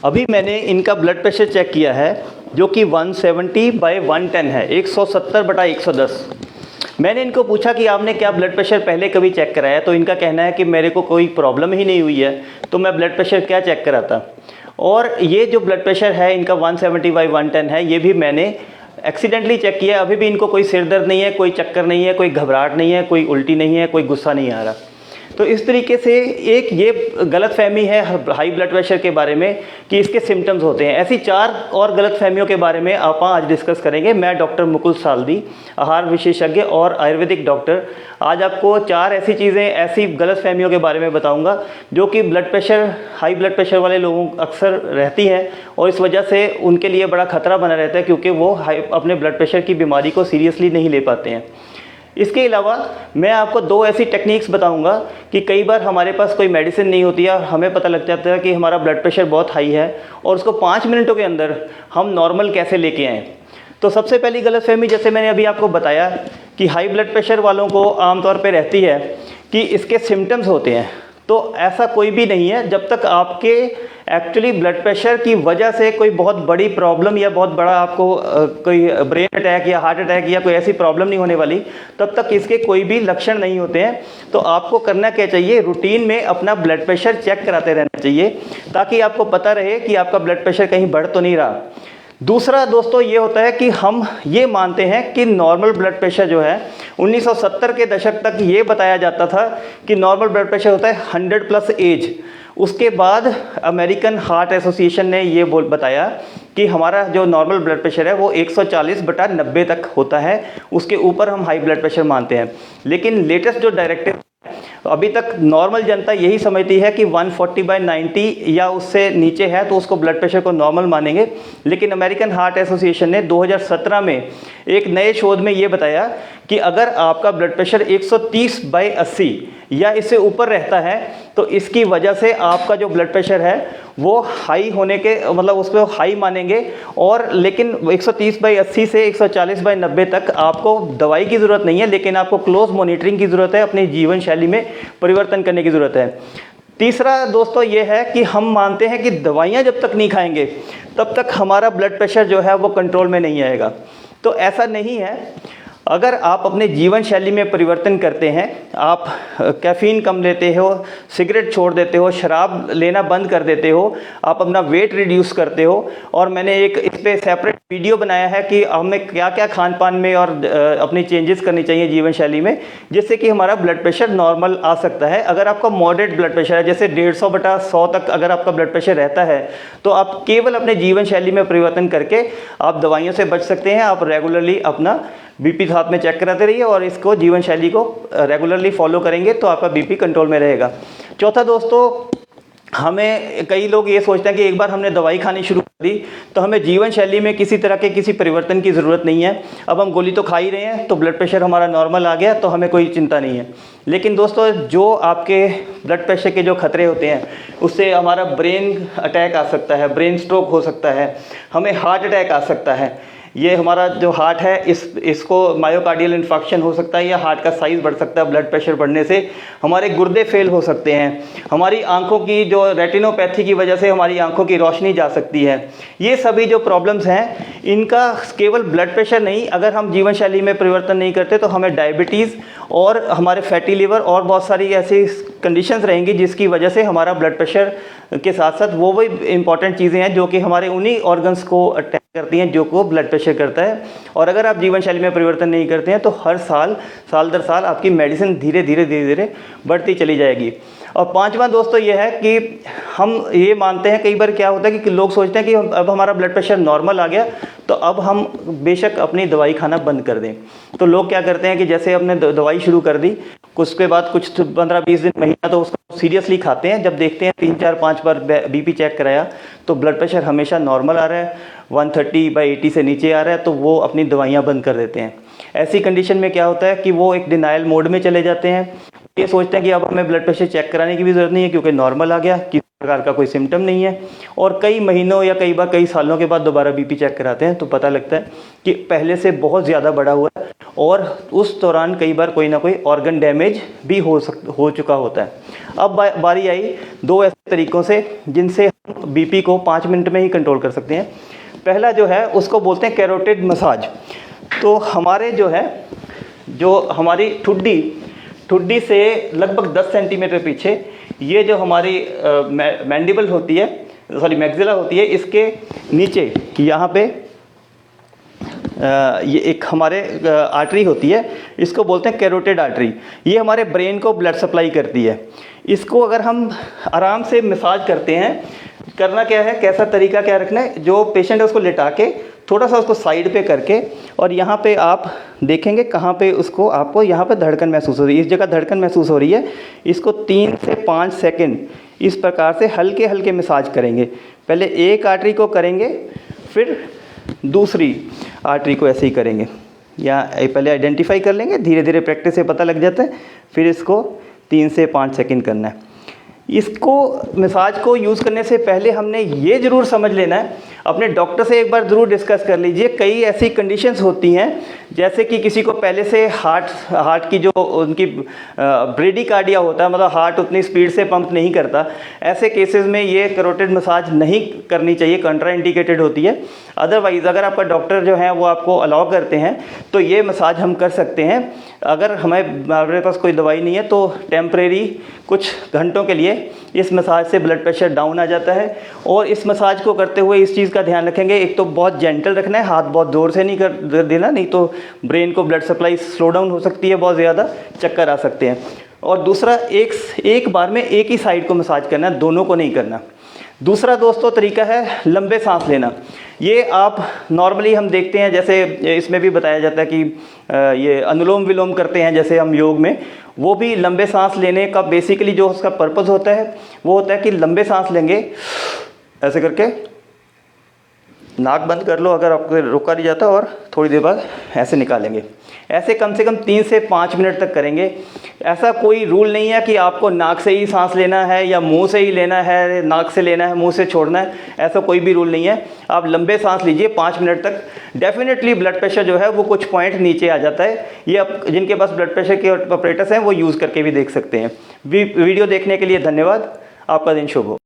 अभी मैंने इनका ब्लड प्रेशर चेक किया है जो कि 170/110 है, 170/110। मैंने इनको पूछा कि आपने क्या ब्लड प्रेशर पहले कभी चेक कराया, तो इनका कहना है कि मेरे को कोई प्रॉब्लम ही नहीं हुई है, तो मैं ब्लड प्रेशर क्या चेक कराता। और ये जो ब्लड प्रेशर है इनका 170/110 है, ये भी मैंने एक्सीडेंटली चेक किया। अभी भी इनको कोई सिर दर्द नहीं है, कोई चक्कर नहीं है, कोई घबराहट नहीं है, कोई उल्टी नहीं है, कोई गुस्सा नहीं आ रहा। तो इस तरीके से एक ये गलतफहमी है हाई ब्लड प्रेशर के बारे में कि इसके सिम्टम्स होते हैं। ऐसी 4 और गलतफहमियों के बारे में आप आज डिस्कस करेंगे। मैं डॉक्टर मुकुल सालदी, आहार विशेषज्ञ और आयुर्वेदिक डॉक्टर, आज आपको 4 ऐसी चीज़ें, ऐसी गलतफहमियों के बारे में बताऊंगा जो कि blood pressure, high blood pressure वाले लोगों अक्सर रहती हैं और इस वजह से उनके लिए बड़ा खतरा बना रहता है, क्योंकि वो अपने ब्लड प्रेशर की बीमारी को सीरियसली नहीं ले पाते हैं। इसके अलावा मैं आपको 2 ऐसी टेक्निक्स बताऊंगा कि कई बार हमारे पास कोई मेडिसिन नहीं होती है और हमें पता लग जाता है कि हमारा ब्लड प्रेशर बहुत हाई है और उसको 5 मिनटों के अंदर हम नॉर्मल कैसे लेके आएँ। तो सबसे पहली गलतफहमी, जैसे मैंने अभी आपको बताया कि हाई ब्लड प्रेशर वालों को आमतौर पे रहती है कि इसके सिम्टम्स होते हैं। तो ऐसा कोई भी नहीं है जब तक आपके एक्चुअली ब्लड प्रेशर की वजह से कोई बहुत बड़ी प्रॉब्लम या बहुत बड़ा आपको कोई ब्रेन अटैक या हार्ट अटैक या कोई ऐसी प्रॉब्लम नहीं होने वाली, तब तक इसके कोई भी लक्षण नहीं होते हैं। तो आपको करना क्या चाहिए, रूटीन में अपना ब्लड प्रेशर चेक कराते रहना चाहिए ताकि आपको पता रहे कि आपका ब्लड प्रेशर कहीं बढ़ तो नहीं रहा। दूसरा दोस्तों ये होता है कि हम ये मानते हैं कि नॉर्मल ब्लड प्रेशर जो है 1970 के दशक तक ये बताया जाता था कि नॉर्मल ब्लड प्रेशर होता है 100+ एज। उसके बाद अमेरिकन हार्ट एसोसिएशन ने ये बताया कि हमारा जो नॉर्मल ब्लड प्रेशर है वो 140/90 तक होता है, उसके ऊपर हम हाई ब्लड प्रेशर मानते हैं। लेकिन लेटेस्ट जो डायरेक्टिव, अभी तक नॉर्मल जनता यही समझती है कि 140/90 या उससे नीचे है तो उसको ब्लड प्रेशर को नॉर्मल मानेंगे। लेकिन अमेरिकन हार्ट एसोसिएशन ने 2017 में एक नए शोध में ये बताया कि अगर आपका ब्लड प्रेशर 130/80 या इससे ऊपर रहता है तो इसकी वजह से आपका जो ब्लड प्रेशर है वो हाई होने के, मतलब उसको हाई मानेंगे। और लेकिन 130/80 से 140/90 तक आपको दवाई की ज़रूरत नहीं है, लेकिन आपको क्लोज मॉनिटरिंग की ज़रूरत है, अपनी जीवन शैली में परिवर्तन करने की ज़रूरत है। तीसरा दोस्तों ये है कि हम मानते हैं कि दवाइयाँ जब तक नहीं खाएंगे तब तक हमारा ब्लड प्रेशर जो है वो कंट्रोल में नहीं आएगा। तो ऐसा नहीं है। अगर आप अपने जीवन शैली में परिवर्तन करते हैं, आप कैफ़ीन कम लेते हो, सिगरेट छोड़ देते हो, शराब लेना बंद कर देते हो, आप अपना वेट रिड्यूस करते हो, और मैंने एक इस पर सेपरेट वीडियो बनाया है कि हमें क्या क्या खान पान में और अपनी चेंजेस करनी चाहिए जीवन शैली में, जिससे कि हमारा ब्लड प्रेशर नॉर्मल आ सकता है। अगर आपका मॉडरेट ब्लड प्रेशर है, जैसे 150/100 तक अगर आपका ब्लड प्रेशर रहता है, तो आप केवल अपने जीवन शैली में परिवर्तन करके आप दवाइयों से बच सकते हैं। आप रेगुलरली अपना बीपी साथ में चेक कराते रहिए और इसको जीवन शैली को रेगुलरली फॉलो करेंगे तो आपका बीपी कंट्रोल में रहेगा। चौथा दोस्तों, हमें कई लोग ये सोचते हैं कि एक बार हमने दवाई खानी शुरू कर दी तो हमें जीवन शैली में किसी तरह के किसी परिवर्तन की ज़रूरत नहीं है। अब हम गोली तो खा ही रहे हैं तो ब्लड प्रेशर हमारा नॉर्मल आ गया तो हमें कोई चिंता नहीं है। लेकिन दोस्तों, जो आपके ब्लड प्रेशर के जो खतरे होते हैं उससे हमारा ब्रेन अटैक आ सकता है, ब्रेन स्ट्रोक हो सकता है, हमें हार्ट अटैक आ सकता है। ये हमारा जो हार्ट है इसको मायोकार्डियल इन्फेक्शन हो सकता है या हार्ट का साइज़ बढ़ सकता है ब्लड प्रेशर बढ़ने से। हमारे गुर्दे फेल हो सकते हैं, हमारी आंखों की जो रेटिनोपैथी की वजह से हमारी आंखों की रोशनी जा सकती है। ये सभी जो प्रॉब्लम्स हैं इनका केवल ब्लड प्रेशर नहीं, अगर हम जीवन शैली में परिवर्तन नहीं करते तो हमें डायबिटीज़ और हमारे फैटी लिवर और बहुत सारी ऐसी कंडीशंस रहेंगी जिसकी वजह से हमारा ब्लड प्रेशर के साथ साथ वो इंपॉर्टेंट चीज़ें हैं जो कि हमारे उन्हीं ऑर्गन्स को अटैक करती हैं जो को ब्लड प्रेशर करता है। और अगर आप जीवन शैली में परिवर्तन नहीं करते हैं तो हर साल दर साल आपकी मेडिसिन धीरे धीरे बढ़ती चली जाएगी। और पांचवा दोस्तों ये है कि हम ये मानते हैं, कई बार क्या होता है कि लोग सोचते हैं कि अब हमारा ब्लड प्रेशर नॉर्मल आ गया तो अब हम बेशक अपनी दवाई खाना बंद कर दें। तो लोग क्या करते हैं कि जैसे हमने दवाई शुरू कर दी, उसके बाद कुछ 15-20 दिन, महीना तो उसको सीरियसली खाते हैं। जब देखते हैं 3-4-5 बार बीपी चेक कराया तो ब्लड प्रेशर हमेशा नॉर्मल आ रहा है, 130/80 से नीचे आ रहा है, तो वो अपनी दवाइयाँ बंद कर देते हैं। ऐसी कंडीशन में क्या होता है कि वो एक डिनायल मोड में चले जाते हैं, ये सोचते हैं कि अब हमें ब्लड प्रेशर चेक कराने की भी ज़रूरत नहीं है क्योंकि नॉर्मल आ गया, किसी प्रकार का कोई सिम्टम नहीं है। और कई महीनों या कई बार कई सालों के बाद दोबारा बीपी चेक कराते हैं तो पता लगता है कि पहले से बहुत ज़्यादा बढ़ा हुआ है और उस दौरान कई बार कोई ना कोई ऑर्गन डैमेज भी हो चुका होता है। अब बारी आई दो ऐसे तरीक़ों से जिनसे हम बीपी को 5 मिनट में ही कंट्रोल कर सकते हैं। पहला जो है उसको बोलते हैं कैरोटिड मसाज। तो हमारे जो हमारी ठुड्डी से लगभग 10 सेंटीमीटर पीछे ये जो हमारी मैंडिबल होती है, सॉरी मैक्सिला होती है, इसके नीचे यहाँ पे ये एक हमारे आर्टरी होती है, इसको बोलते हैं कैरोटिड आर्टरी। ये हमारे ब्रेन को ब्लड सप्लाई करती है। इसको अगर हम आराम से मसाज करते हैं, करना क्या है, कैसा तरीका क्या रखना है, जो पेशेंट है उसको लेटा के थोड़ा सा उसको साइड पे करके और यहाँ पे आप देखेंगे कहाँ पे उसको आपको यहाँ पे धड़कन महसूस हो रही है, इस जगह धड़कन महसूस हो रही है। इसको 3 से 5 सेकंड इस प्रकार से हल्के हल्के मसाज करेंगे। पहले एक आर्टरी को करेंगे, फिर दूसरी आर्टरी को ऐसे ही करेंगे। या पहले आइडेंटिफाई कर लेंगे, धीरे धीरे प्रैक्टिस से पता लग जाता है। फिर इसको 3 से 5 सेकंड करना है। इसको मसाज को यूज़ करने से पहले हमने ये ज़रूर समझ लेना है, अपने डॉक्टर से एक बार ज़रूर डिस्कस कर लीजिए। कई ऐसी कंडीशंस होती हैं जैसे कि किसी को पहले से हार्ट की जो उनकी ब्रेडिकार्डिया होता है, मतलब हार्ट उतनी स्पीड से पंप नहीं करता, ऐसे केसेस में ये कैरोटिड मसाज नहीं करनी चाहिए, कंट्राइंडिकेटेड होती है। अदरवाइज़ अगर आपका डॉक्टर जो है वो आपको अलाउ करते हैं तो ये मसाज हम कर सकते हैं। अगर हमारे पास कोई दवाई नहीं है तो टेम्परेरी कुछ घंटों के लिए इस मसाज से ब्लड प्रेशर डाउन आ जाता है। और इस मसाज को करते हुए इस चीज़ का ध्यान रखेंगे, एक तो बहुत जेंटल रखना है, हाथ बहुत ज़ोर से नहीं कर देना, नहीं तो ब्रेन को ब्लड सप्लाई स्लो डाउन हो सकती है, बहुत ज़्यादा चक्कर आ सकते हैं। और दूसरा, एक बार में एक ही साइड को मसाज करना, दोनों को नहीं करना। दूसरा दोस्तों तरीका है लंबे सांस लेना। ये आप नॉर्मली हम देखते हैं, जैसे इसमें भी बताया जाता है कि ये अनुलोम विलोम करते हैं जैसे हम योग में, वो भी लंबे सांस लेने का बेसिकली जो उसका पर्पस होता है वो होता है कि लंबे सांस लेंगे, ऐसे करके नाक बंद कर लो अगर आपको रोका नहीं जाता, और थोड़ी देर बाद ऐसे निकालेंगे। ऐसे कम से कम 3 से 5 मिनट तक करेंगे। ऐसा कोई रूल नहीं है कि आपको नाक से ही सांस लेना है या मुंह से ही लेना है, नाक से लेना है, मुंह से छोड़ना है, ऐसा कोई भी रूल नहीं है। आप लंबे सांस लीजिए 5 मिनट तक, डेफिनेटली ब्लड प्रेशर जो है वो कुछ पॉइंट नीचे आ जाता है। ये अब जिनके पास ब्लड प्रेशर के ऑपरेटर्स हैं वो यूज़ करके भी देख सकते हैं। वीडियो देखने के लिए धन्यवाद। आपका दिन शुभ हो।